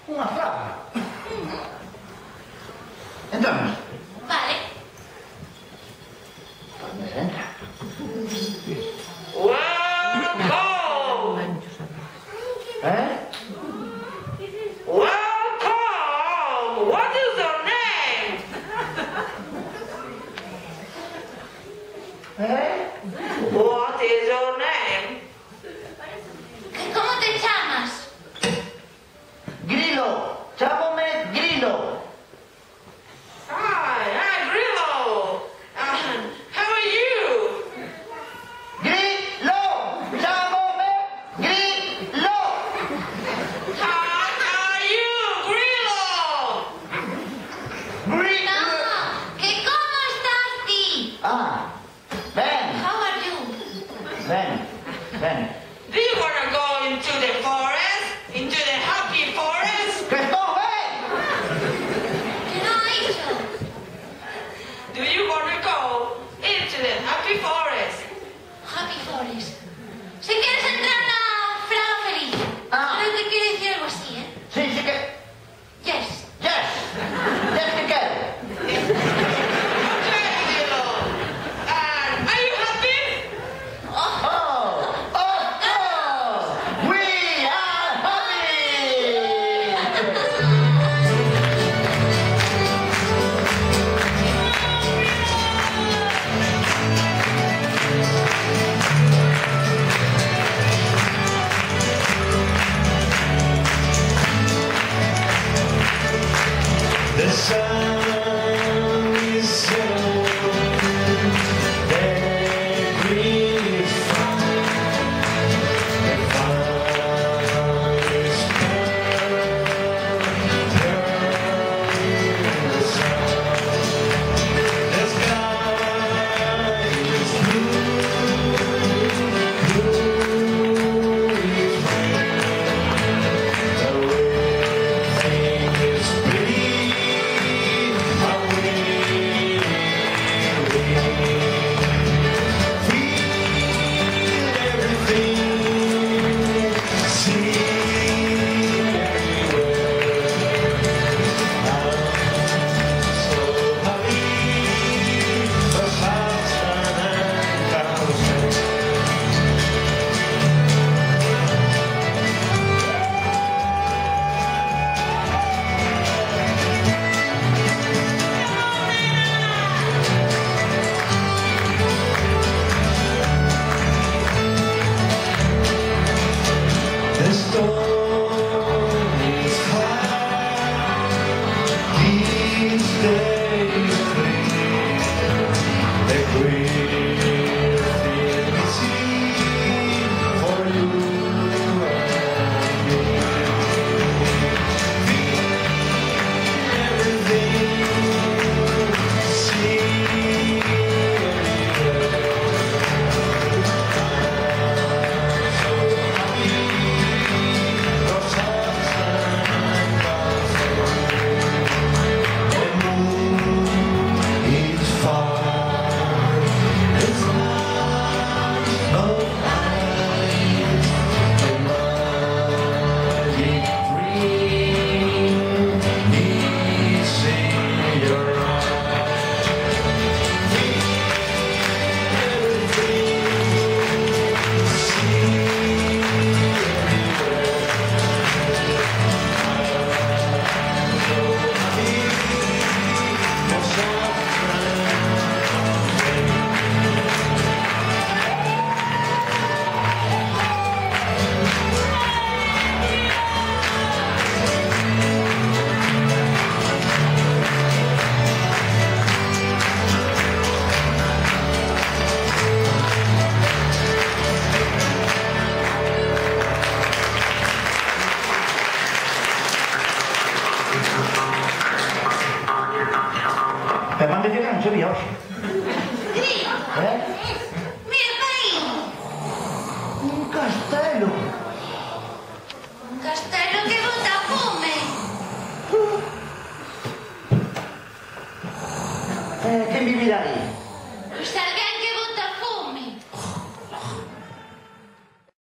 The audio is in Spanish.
Unha frase. Entramos. Vale. Pues entra. Welcome! Eh? Welcome! What is your name? Eh? What is your name? ¿Cómo te llamas? Grilo. Chámome Grilo. Hi, Grillo. How are you? Grilo. Chámome Grilo. How are you, Grillo? No, Grilo. que ¿cómo estás, ti? Ah. Ven. How are you? Ven. Ven. Do you want to go into the forest? Into the happy forest? Crespón, ven. ¿Qué no ha hecho? Do you want to go into the happy forest? Happy Forest. Si quieres entrar a la Fraga Feliz. Ah. Creo que quiere decir algo así, ¿eh? Sí, sí que... Yes. Yes. Yes que quero. Okay, Grillo. Are you happy? Oh, Oh, oh, oh. We are happy. The sun is settled, the green is fine, the fire is pure in the sun. The sky is blue, blue is rain, the waiting is pretty. The storm is high, these days clear, the grief in the sea for you and me. Feel everything, see Te van a decir que non sabía hoxe. Grillo. Eh? Mira para aí. Un castelo. Un castelo que bota fume. Quen vivirá aí?